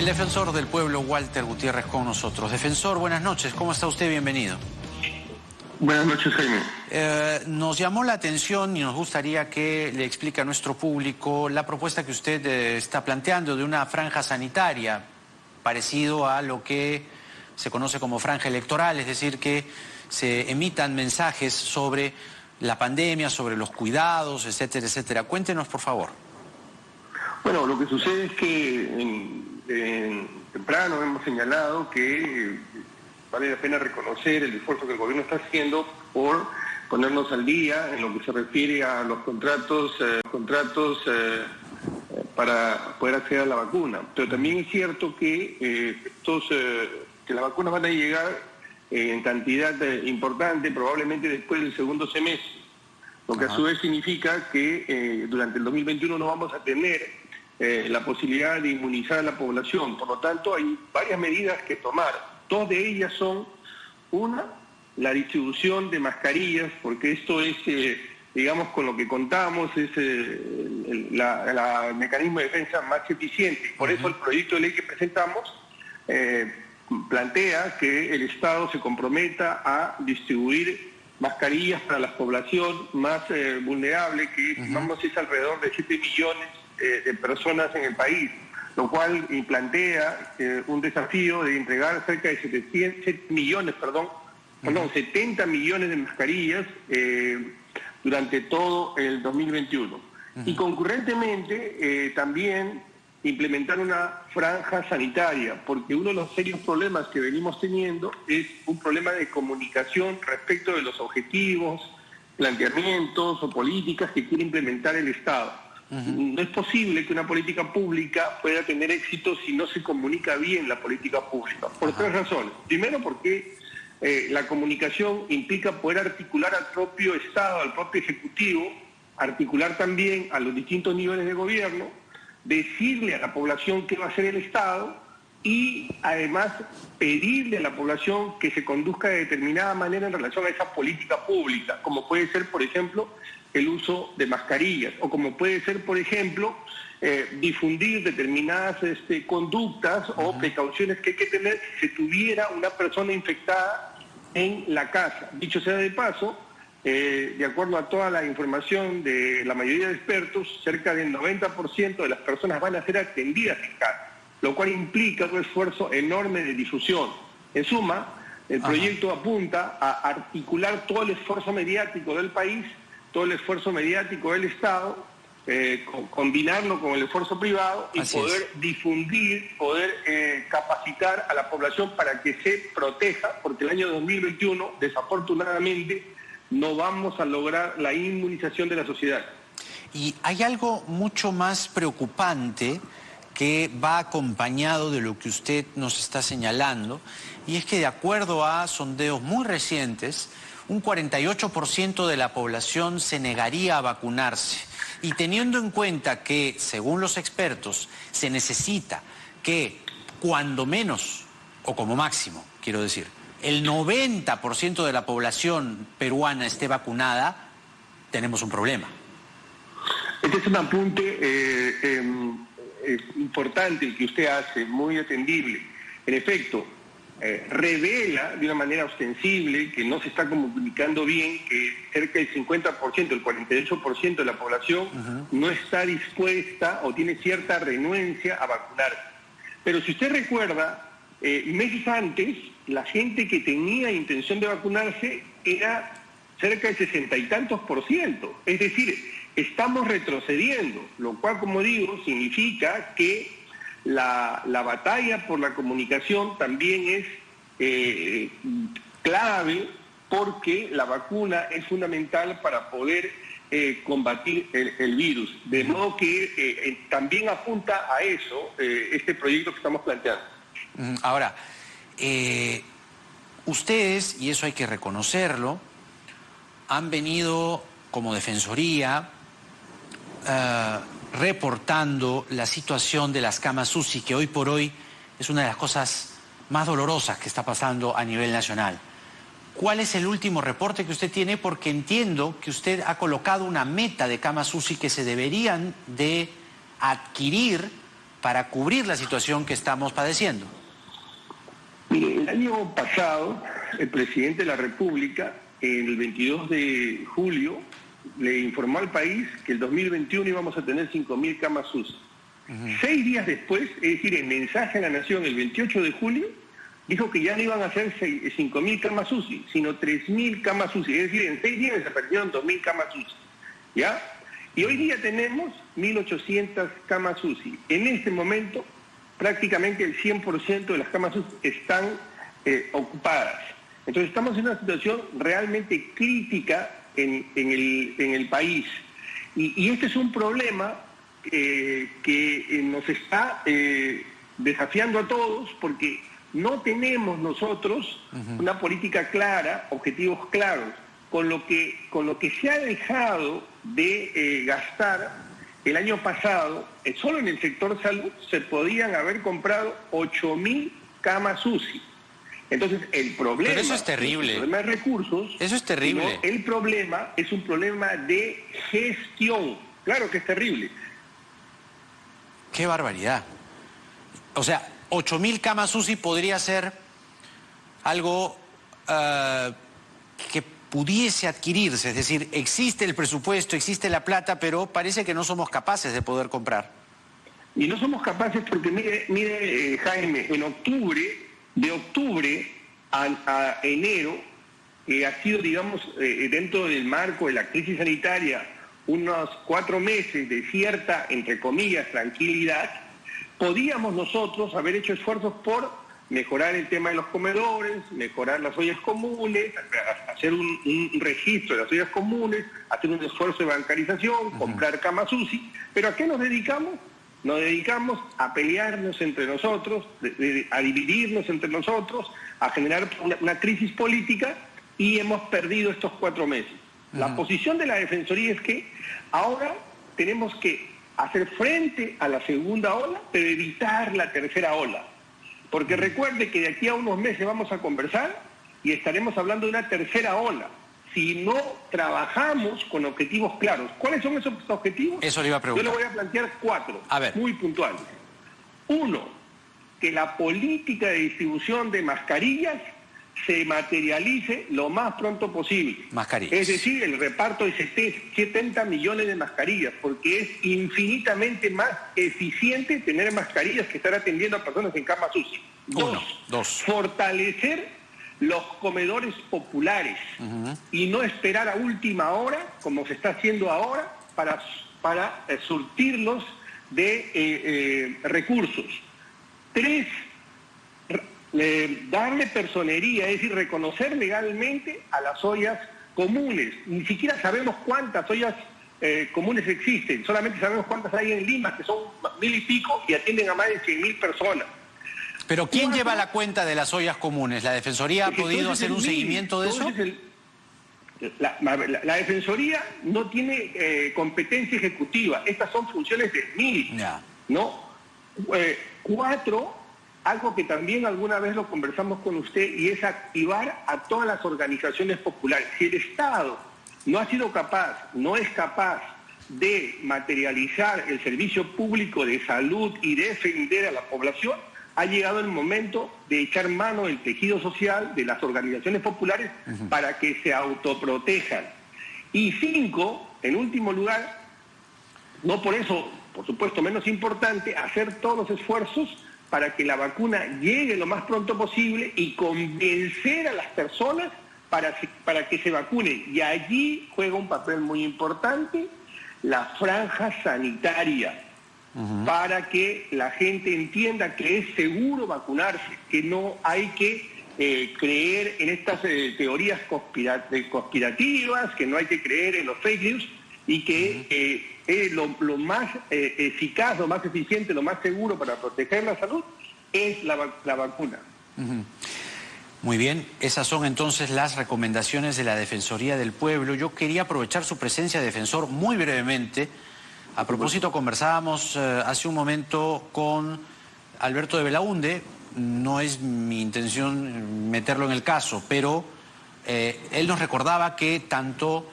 defensor del pueblo, Walter Gutiérrez, con nosotros. Defensor, buenas noches. ¿Cómo está usted? Bienvenido. Buenas noches, Jaime. Nos llamó la atención y nos gustaría que le explique a nuestro público la propuesta que usted está planteando de una franja sanitaria, parecido a lo que se conoce como franja electoral, es decir, que se emitan mensajes sobre la pandemia, sobre los cuidados, etcétera, etcétera. Cuéntenos, por favor. Bueno, lo que sucede es que temprano hemos señalado que vale la pena reconocer el esfuerzo que el gobierno está haciendo por ponernos al día en lo que se refiere a los contratos para poder acceder a la vacuna. Pero también es cierto que que las vacunas van a llegar en cantidad importante, probablemente después del segundo semestre, lo que a su vez significa que durante el 2021 no vamos a tener la posibilidad de inmunizar a la población. Por lo tanto, hay varias medidas que tomar. Dos de ellas son, una, la distribución de mascarillas, porque esto es, digamos, con lo que contamos, es el mecanismo de defensa más eficiente. Por eso el proyecto de ley que presentamos plantea que el Estado se comprometa a distribuir mascarillas para la población más vulnerable, que estimamos es alrededor de 7 millones de personas en el país, lo cual plantea un desafío de entregar cerca de 70 millones de mascarillas durante todo el 2021. Y concurrentemente también implementar una franja sanitaria, porque uno de los serios problemas que venimos teniendo es un problema de comunicación respecto de los objetivos, planteamientos o políticas que quiere implementar el Estado. No es posible que una política pública pueda tener éxito si no se comunica bien la política pública, por tres razones. Primero, porque la comunicación implica poder articular al propio Estado, al propio Ejecutivo, articular también a los distintos niveles de gobierno, decirle a la población qué va a hacer el Estado y además pedirle a la población que se conduzca de determinada manera en relación a esa política pública, como puede ser, por ejemplo, el uso de mascarillas, o como puede ser, por ejemplo, difundir determinadas conductas o precauciones que hay que tener si se tuviera una persona infectada en la casa. Dicho sea de paso, de acuerdo a toda la información de la mayoría de expertos, cerca del 90% de las personas van a ser atendidas en casa, lo cual implica un esfuerzo enorme de difusión. En suma, el proyecto apunta a articular todo el esfuerzo mediático del país, todo el esfuerzo mediático del Estado, combinarlo con el esfuerzo privado y poder difundir, poder capacitar a la población para que se proteja, porque el año 2021, desafortunadamente, no vamos a lograr la inmunización de la sociedad. Y hay algo mucho más preocupante que va acompañado de lo que usted nos está señalando, y es que de acuerdo a sondeos muy recientes, un 48% de la población se negaría a vacunarse. Y teniendo en cuenta que, según los expertos, se necesita que cuando menos, o como máximo, quiero decir, el 90% de la población peruana esté vacunada, tenemos un problema. Este es un apunte importante el que usted hace, muy atendible. En efecto, revela de una manera ostensible que no se está comunicando bien, que cerca del 50%, el 48% de la población no está dispuesta o tiene cierta renuencia a vacunarse. Pero si usted recuerda, meses antes, la gente que tenía intención de vacunarse era cerca del 60 y tantos %. Es decir, estamos retrocediendo, lo cual, como digo, significa que la batalla por la comunicación también es clave, porque la vacuna es fundamental para poder combatir el virus. De modo que también apunta a eso este proyecto que estamos planteando. Ahora, ustedes, y eso hay que reconocerlo, han venido como Defensoría reportando la situación de las camas UCI, que hoy por hoy es una de las cosas más dolorosas que está pasando a nivel nacional. ¿Cuál es el último reporte que usted tiene? Porque entiendo que usted ha colocado una meta de camas UCI que se deberían de adquirir para cubrir la situación que estamos padeciendo? Mire, el año pasado, el presidente de la República, el 22 de julio, le informó al país que el 2021 íbamos a tener 5.000 camas UCI. 6 días después, es decir, en mensaje a la Nación, el 28 de julio, dijo que ya no iban a ser 5.000 camas UCI, sino 3.000 camas UCI. Es decir, en 6 días se perdieron 2.000 camas UCI. ¿Ya? Y hoy día tenemos 1.800 camas UCI. En este momento, prácticamente el 100% de las camas UCI están ocupadas. Entonces estamos en una situación realmente crítica en el país. Y este es un problema que nos está desafiando a todos, porque no tenemos nosotros una política clara, objetivos claros. Con lo que se ha dejado de gastar el año pasado, solo en el sector salud se podían haber comprado 8.000 camas UCI. Entonces el problema... Pero eso es terrible. El problema de recursos... Eso es terrible. No, el problema es un problema de gestión. Claro que es terrible. ¡Qué barbaridad! O sea, 8.000 camas UCI podría ser algo que pudiese adquirirse. Es decir, existe el presupuesto, existe la plata, pero parece que no somos capaces de poder comprar. Y no somos capaces porque, mire Jaime, en de octubre a enero, ha sido, digamos, dentro del marco de la crisis sanitaria, unos 4 meses de cierta, entre comillas, tranquilidad. Podíamos nosotros haber hecho esfuerzos por mejorar el tema de los comedores, mejorar las ollas comunes, hacer un registro de las ollas comunes, hacer un esfuerzo de bancarización, comprar camas UCI. ¿Pero a qué nos dedicamos? Nos dedicamos a pelearnos entre nosotros, a dividirnos entre nosotros, a generar una crisis política, y hemos perdido estos 4 meses. La posición de la Defensoría es que ahora tenemos que hacer frente a la segunda ola, pero evitar la tercera ola. Porque recuerde que de aquí a unos meses vamos a conversar y estaremos hablando de una tercera ola. Si no trabajamos con objetivos claros. ¿Cuáles son esos objetivos? Eso le iba a preguntar. Yo le voy a plantear 4, muy puntuales. 1, que la política de distribución de mascarillas se materialice lo más pronto posible. Mascarillas. Es decir, el reparto de 70 millones de mascarillas, porque es infinitamente más eficiente tener mascarillas que estar atendiendo a personas en camas UCI. 2, fortalecer los comedores populares y no esperar a última hora, como se está haciendo ahora, para surtirlos de recursos. 3, darle personería, es decir, reconocer legalmente a las ollas comunes. Ni siquiera sabemos cuántas ollas comunes existen, solamente sabemos cuántas hay en Lima, que son 1.000 y pico y atienden a más de 100.000 personas. Pero ¿quién lleva la cuenta de las ollas comunes? ¿La Defensoría ha podido hacer un seguimiento de eso? La Defensoría no tiene competencia ejecutiva. Estas son funciones del MIL, ¿no? 4, algo que también alguna vez lo conversamos con usted, y es activar a todas las organizaciones populares. Si el Estado no es capaz de materializar el servicio público de salud y defender a la población, ha llegado el momento de echar mano del tejido social, de las organizaciones populares, para que se autoprotejan. Y 5, en último lugar, no por eso, por supuesto, menos importante, hacer todos los esfuerzos para que la vacuna llegue lo más pronto posible y convencer a las personas para que se vacunen. Y allí juega un papel muy importante la franja sanitaria, para que la gente entienda que es seguro vacunarse, que no hay que creer en estas teorías conspirativas, que no hay que creer en los fake news, y que lo más eficaz, lo más eficiente, lo más seguro para proteger la salud es la vacuna. Muy bien, esas son entonces las recomendaciones de la Defensoría del Pueblo. Yo quería aprovechar su presencia, defensor, muy brevemente. A propósito, conversábamos hace un momento con Alberto de Belaunde. No es mi intención meterlo en el caso, pero él nos recordaba que tanto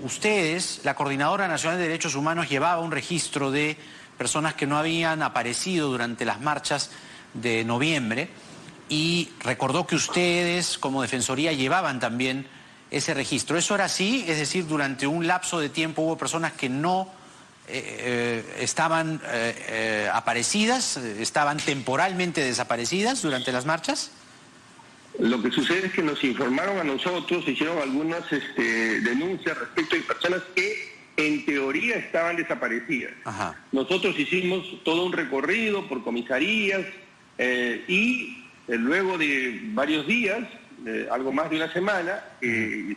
ustedes, la Coordinadora Nacional de Derechos Humanos, llevaba un registro de personas que no habían aparecido durante las marchas de noviembre, y recordó que ustedes como Defensoría llevaban también ese registro. ¿Eso era así? Es decir, durante un lapso de tiempo hubo personas que no estaban aparecidas, estaban temporalmente desaparecidas durante las marchas. Lo que sucede es que nos informaron a nosotros, hicieron algunas denuncias respecto de personas que en teoría estaban desaparecidas. Ajá. Nosotros hicimos todo un recorrido por comisarías y luego de varios días, algo más de una semana,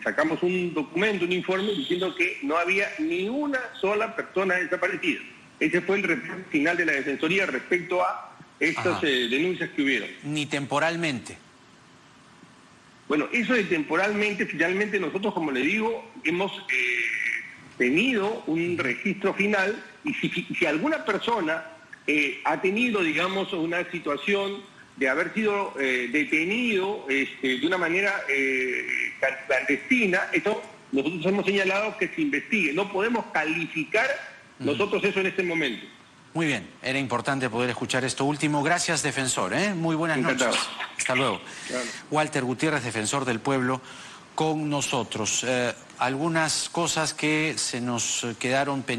sacamos un documento, un informe diciendo que no había ni una sola persona desaparecida. Ese fue el reporte final de la Defensoría respecto a estas denuncias que hubieron. Ni temporalmente. Bueno, eso de temporalmente, finalmente nosotros, como le digo, hemos tenido un registro final, y si alguna persona ha tenido, digamos, una situación de haber sido detenido de una manera clandestina, eso nosotros hemos señalado que se investigue. No podemos calificar nosotros eso en este momento. Muy bien, era importante poder escuchar esto último. Gracias, defensor. Muy buenas Encantado. noches. Hasta luego. Claro. Walter Gutiérrez, defensor del pueblo, con nosotros. Algunas cosas que se nos quedaron pendientes.